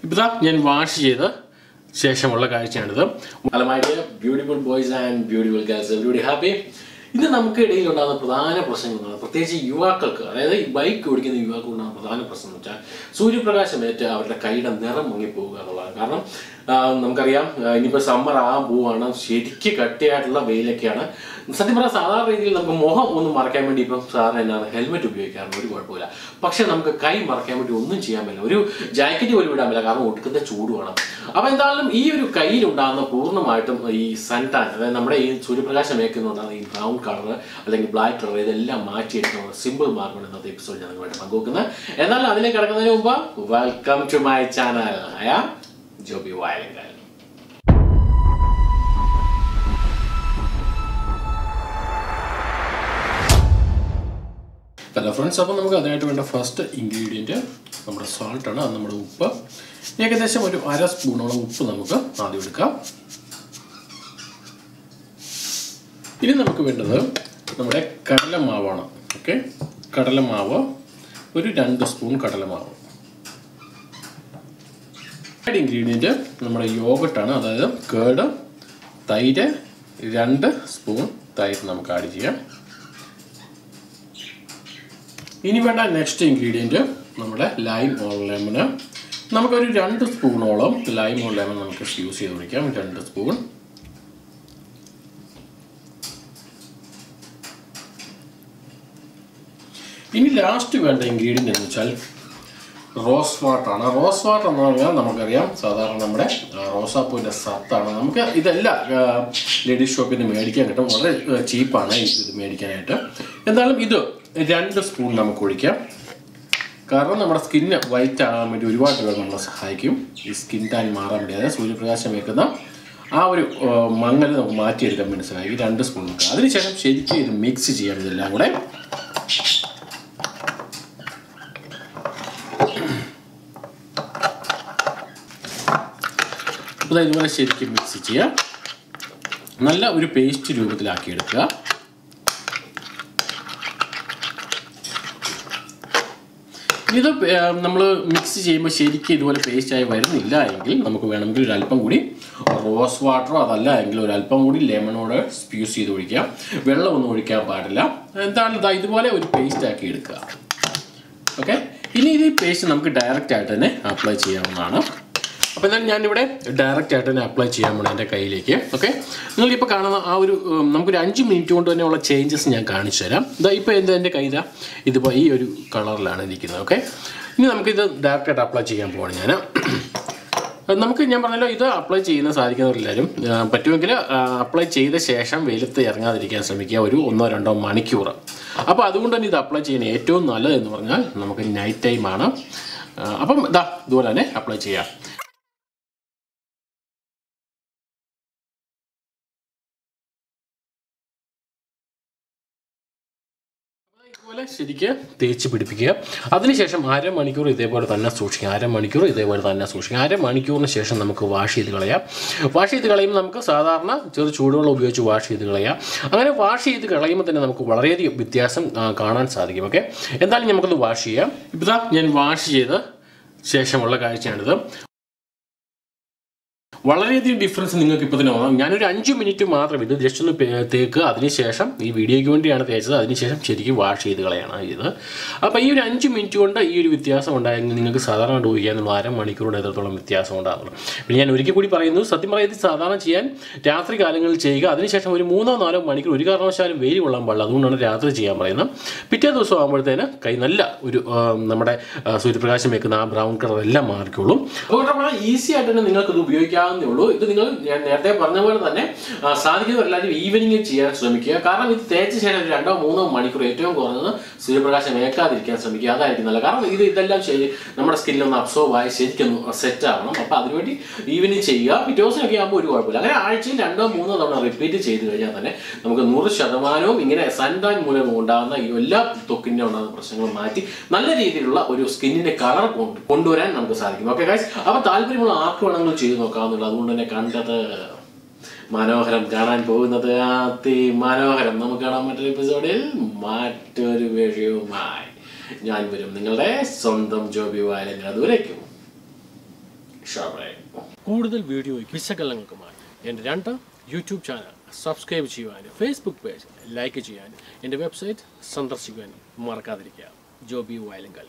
ഇപ്പോൾ ഞാൻ വാഷ് ചെയ്ത് ശേഷമുള്ള കാഴ്ചയാണിത്. My dear beautiful boys and beautiful girls, everybody happy? ഇന്ന് നമുക്ക് ഇടയിലുണ്ടാകുന്ന പ്രധാന പ്രശ്നങ്ങളാണ്, പ്രത്യേകിച്ച് യുവാക്കൾക്ക്, അതായത് ഈ ബൈക്ക് ഓടിക്കുന്ന യുവാക്കൾക്ക് ഉണ്ടാകുന്ന പ്രധാന പ്രശ്നം എന്ന് വെച്ചാൽ സൂര്യപ്രകാശമേറ്റ് അവരുടെ കൈയുടെ നിറം മുങ്ങിപ്പോവുക എന്നുള്ളതാണ്. കാരണം നമുക്കറിയാം ഇനിയിപ്പോൾ സമ്മർ ആകാൻ പോവുകയാണ്, ശരിക്കും കട്ടിയായിട്ടുള്ള വെയിലൊക്കെയാണ്. സത്യം പറഞ്ഞാൽ സാധാരണ രീതിയിൽ നമുക്ക് മുഖം ഒന്ന് മറയ്ക്കാൻ വേണ്ടി ഇപ്പം സാധാരണ എന്നാണ് ഹെൽമെറ്റ് ഉപയോഗിക്കാറുണ്ട്, ഒരു കുഴപ്പമില്ല. പക്ഷെ നമുക്ക് കൈ മറയ്ക്കാൻ വേണ്ടി ഒന്നും ചെയ്യാൻ പറ്റില്ല, ഒരു ജാക്കറ്റ് പോലും ഇടാൻ പറ്റില്ല, കാരണം ഒടുക്കുന്ന ചൂടുമാണ്. അപ്പോൾ എന്തായാലും ഈ ഒരു കയ്യിലുണ്ടാകുന്ന പൂർണ്ണമായിട്ടും ഈ സൺ ടാൻ, അതായത് നമ്മുടെ ഈ സൂര്യപ്രകാശം ഏൽക്കുന്നുണ്ടാകുന്ന ഈ ബ്രൗൺ കളർ അല്ലെങ്കിൽ ബ്ലാക്ക് കളർ, ഇതെല്ലാം മാറ്റിയെടുക്കുന്ന സിമ്പിൾ മാർഗമാണ് ഇന്നത്തെ എപ്പിസോഡ് ഞാൻ നിങ്ങളുമായിട്ട് പങ്കുവെക്കുന്നത്. എന്നാലും അതിലേക്ക് കിടക്കുന്നതിന് മുമ്പ് welcome to my channel. I am Joby Vayalankal. Hello friends, അപ്പോൾ നമുക്ക് അതിനായിട്ട് വേണ്ട ഫസ്റ്റ് ഇൻഗ്രീഡിയൻറ്റ് നമ്മുടെ സാൾട്ടാണ്. അത് നമ്മുടെ ഉപ്പ്, ഏകദേശം ഒരു 1/2 സ്പൂണോളം ഉപ്പ് നമുക്ക് ആദ്യം എടുക്കാം. ഇനി നമുക്ക് വേണ്ടത് നമ്മുടെ കടലമാവാണ്. ഓക്കെ, കടലമാവ് ഒരു 2 സ്പൂൺ കടലമാവ്. ഇൻഗ്രീഡിയൻറ്റ് നമ്മുടെ യോഗട്ടാണ്, അതായത് കേട്, തൈര് 2 സ്പൂൺ തൈര് നമുക്ക് ആഡ് ചെയ്യാം. ഇനി വേണ്ട നെക്സ്റ്റ് ഇൻഗ്രീഡിയൻറ്റ് നമ്മുടെ ലൈം ഓർ ലെമണ്. നമുക്കൊരു 2 സ്പൂണോളം ലൈം ഓർ ലെമൺ നമുക്ക് യൂസ് ചെയ്ത് വയ്ക്കാം, 2 സ്പൂൺ. ഇനി ലാസ്റ്റ് വേണ്ട ഇൻഗ്രീഡിയൻ്റ് എന്ന് വെച്ചാൽ റോസ് വാട്ടറാണ്. റോസ് വാട്ടർ എന്ന് പറഞ്ഞാൽ നമുക്കറിയാം സാധാരണ നമ്മുടെ റോസാപ്പൂവിൻ്റെ സത്താണ്. നമുക്ക് ഇതെല്ലാം ലേഡീസ് ഷോപ്പിൽ നിന്ന് മേടിക്കാൻ കിട്ടും, വളരെ ചീപ്പാണ് ഇത് മേടിക്കാനായിട്ട്. എന്തായാലും ഇത് 2 സ്പൂൺ നമുക്ക് ഒഴിക്കാം, കാരണം നമ്മുടെ സ്കിന്ന് വൈറ്റ് ആകാൻ വേണ്ടി ഒരുപാട് പേർ നമ്മളെ സഹായിക്കും. ഈ സ്കിൻ ടാൻ മാറാൻ വേണ്ടി, അതായത് സൂര്യപ്രകാശം ഏൽക്കുന്ന ആ ഒരു മങ്ങൽ നമുക്ക് മാറ്റിയെടുക്കാൻ വേണ്ടി സഹായിക്കും. 2 സ്പൂൺ വെക്കുക. അതിനുശേഷം ശരിക്കും ഇത് മിക്സ് ചെയ്യാം ഇതെല്ലാം കൂടെ. അപ്പോൾ ഇതുപോലെ ശരിക്കും മിക്സ് ചെയ്യുക, നല്ല ഒരു പേസ്റ്റ് രൂപത്തിലാക്കി എടുക്കുക. ഇത് നമ്മൾ മിക്സ് ചെയ്യുമ്പോൾ ശരിക്കും ഇതുപോലെ പേസ്റ്റായി വരുന്നില്ല എങ്കിൽ നമുക്ക് വേണമെങ്കിൽ ഒരു അല്പം കൂടി റോസ് വാട്ടറോ അതല്ല എങ്കിൽ ഒരു അല്പം കൂടി ലെമണോട് യൂസ് ചെയ്ത് ഒഴിക്കാം. വെള്ളമൊന്നും ഒഴിക്കാൻ പാടില്ല. എന്താണ് ഇതുപോലെ ഒരു പേസ്റ്റാക്കി എടുക്കുക. ഓക്കെ, ഇനി ഇത് പേസ്റ്റ് നമുക്ക് ഡയറക്റ്റ് ആയിട്ട് തന്നെ അപ്ലൈ ചെയ്യാവുന്നതാണ്. അപ്പോൾ എന്നാൽ ഞാനിവിടെ ഡയറക്റ്റ് ആയിട്ട് തന്നെ അപ്ലൈ ചെയ്യാൻ പോകണം എൻ്റെ കയ്യിലേക്ക്. ഓക്കെ, നിങ്ങളിപ്പോൾ കാണുന്ന ആ ഒരു നമുക്കൊരു 5 മിനിറ്റ് കൊണ്ട് തന്നെയുള്ള ചേഞ്ചസ് ഞാൻ കാണിച്ചു തരാം. ഇതാ ഇപ്പോൾ എൻ്റെ കൈ ഇതിപ്പോൾ ഈ ഒരു കളറിലാണ് ഇരിക്കുന്നത്. ഓക്കെ, ഇനി നമുക്കിത് ഡയറക്റ്റായിട്ട് അപ്ലൈ ചെയ്യാൻ പോവാണ് ഞാൻ. ഞാൻ പറഞ്ഞല്ലോ, ഇത് അപ്ലൈ ചെയ്യുന്ന സാധിക്കുന്നവരെല്ലാവരും പറ്റുമെങ്കിൽ അപ്ലൈ ചെയ്ത ശേഷം വെയിലത്ത് ഇറങ്ങാതിരിക്കാൻ ശ്രമിക്കുക, ഒരു 1-2 മണിക്കൂർ. അപ്പോൾ അതുകൊണ്ട് തന്നെ ഇത് അപ്ലൈ ചെയ്യുന്ന ഏറ്റവും നല്ലതെന്ന് പറഞ്ഞാൽ നമുക്ക് നൈറ്റ് ടൈമാണ്. അപ്പം ഇതുപോലെ തന്നെ അപ്ലൈ ചെയ്യാം. ഇതുപോലെ ശരിക്ക് തേച്ച് പിടിപ്പിക്കുക. അതിനുശേഷം 1/2 മണിക്കൂർ ഇതേപോലെ തന്നെ സൂക്ഷിക്കുക. 1/2 മണിക്കൂറിന് ശേഷം നമുക്ക് വാഷ് ചെയ്ത് കളയാം. വാഷ് ചെയ്ത് കളയുമ്പോൾ നമുക്ക് സാധാരണ ചെറു ചൂടുവെള്ളം ഉപയോഗിച്ച് വാഷ് ചെയ്ത് കളയാം. അങ്ങനെ വാഷ് ചെയ്ത് കളയുമ്പോൾ തന്നെ നമുക്ക് വളരെയധികം വ്യത്യാസം കാണാൻ സാധിക്കും. ഓക്കെ, എന്തായാലും നമുക്കൊന്ന് വാഷ് ചെയ്യാം. ഇപ്പോൾ ഞാൻ വാഷ് ചെയ്ത് ശേഷമുള്ള കാഴ്ചയാണിത്. വളരെയധികം ഡിഫറൻസ് നിങ്ങൾക്ക് ഇപ്പോൾ തന്നെ തോന്നാം. ഞാനൊരു 5 മിനിറ്റ് മാത്രം ഇത് ജസ്റ്റ് ഒന്ന് തേക്കുക. അതിനുശേഷം ഈ വീഡിയോയ്ക്ക് വേണ്ടിയാണ് തേച്ചത്. അതിനുശേഷം ശരിക്കും വാഷ് ചെയ്ത് കളയാണ് ഇത്. അപ്പോൾ ഈ ഒരു 5 മിനിറ്റ് കൊണ്ട് ഈ ഒരു വ്യത്യാസം ഉണ്ടായെങ്കിൽ നിങ്ങൾക്ക് സാധാരണ ഉപയോഗിക്കാനുള്ള 1/2 മണിക്കൂറുകൊണ്ട് എത്രത്തോളം വ്യത്യാസം ഉണ്ടാകുന്നു. പിന്നെ ഞാൻ ഒരിക്കൽ കൂടി പറയുന്നു, സത്യം പറയാം, ഇത് സാധാരണ ചെയ്യാൻ രാത്രി കാലങ്ങളിൽ ചെയ്യുക. അതിനുശേഷം ഒരു 3-4 മണിക്കൂർ ഒരു കാരണവശാലും വെയിൽ കൊള്ളാൻ പാടില്ല. അതുകൊണ്ടാണ് രാത്രി ചെയ്യാൻ പറയുന്നത്. പിറ്റേ ദിവസം ആകുമ്പോഴത്തേന് കൈ നല്ല ഒരു നമ്മുടെ സൂര്യപ്രകാശം വെക്കുന്ന ആ ബ്രൗൺ കളർ എല്ലാം മാറിക്കോളും. അതുകൊണ്ട് ഈസി ആയിട്ട് തന്നെ നിങ്ങൾക്ക് ഇത് ഉപയോഗിക്കാം. ഇത് നിങ്ങൾ ഞാൻ നേരത്തെ പറഞ്ഞ പോലെ തന്നെ സാധിക്കുന്നവരെല്ലാവരും ഈവനിങ് ചെയ്യാൻ ശ്രമിക്കുക. കാരണം ഇത് തേച്ച ശേഷം 2-3 മണിക്കൂർ ഏറ്റവും കുറഞ്ഞത് സൂര്യപ്രകാശം ഏൽക്കാതിരിക്കാൻ ശ്രമിക്കുക. അതായിരിക്കും നല്ലത്. കാരണം ഇതെല്ലാം നമ്മുടെ സ്കിന്നിലൊന്ന് അബ്സോർബ് ആയി ശരിക്കും സെറ്റ് ആവണം. അപ്പോൾ അതിനുവേണ്ടി ഈവനിങ് ചെയ്യുക. പിറ്റേ ദിവസമൊക്കെ ആകുമ്പോൾ ഒരു കുഴപ്പമില്ല. അങ്ങനെ ആഴ്ചയിൽ 2-3 തവണ റിപ്പീറ്റ് ചെയ്ത് കഴിഞ്ഞാൽ തന്നെ നമുക്ക് 100% ഇങ്ങനെ സൺ ടാൻ മൂലം ഉണ്ടാകുന്ന ഈ എല്ലാ ത്വക്കിൻ്റെ ഉണ്ടാകുന്ന പ്രശ്നങ്ങളും മാറ്റി നല്ല രീതിയിലുള്ള ഒരു സ്കിന്നിൻ്റെ കളർ കൊണ്ടുവരാൻ നമുക്ക് സാധിക്കും. ഓക്കെ ഗൈസ്, അപ്പോൾ താല്പര്യമുള്ള ആർക്ക് വേണമെങ്കിലും ചെയ്ത് നോക്കാവുന്നതാണ്. അതുകൊണ്ട് തന്നെ കണ്ടത് മനോഹരം, കാണാൻ പോകുന്നത് മനോഹരം. നമുക്ക് കാണാൻ മറ്റൊരു എപ്പിസോഡിൽ മറ്റൊരു വിഷയവുമായി ഞാൻ വരും. നിങ്ങളുടെ സ്വന്തം ജോബി വായലങ്കൽ. അതുവരേക്കും ഷാർപ്പായി. കൂടുതൽ വീഡിയോയ്ക്ക് വിശകലനങ്ങൾക്കുമായി എൻ്റെ 2 യൂട്യൂബ് ചാനൽ സബ്സ്ക്രൈബ് ചെയ്യുവാനും ഫേസ്ബുക്ക് പേജ് ലൈക്ക് ചെയ്യാനും എൻ്റെ വെബ്സൈറ്റ് സന്ദർശിക്കുവാനും മറക്കാതിരിക്കുക. ജോബി വയലങ്കൽ.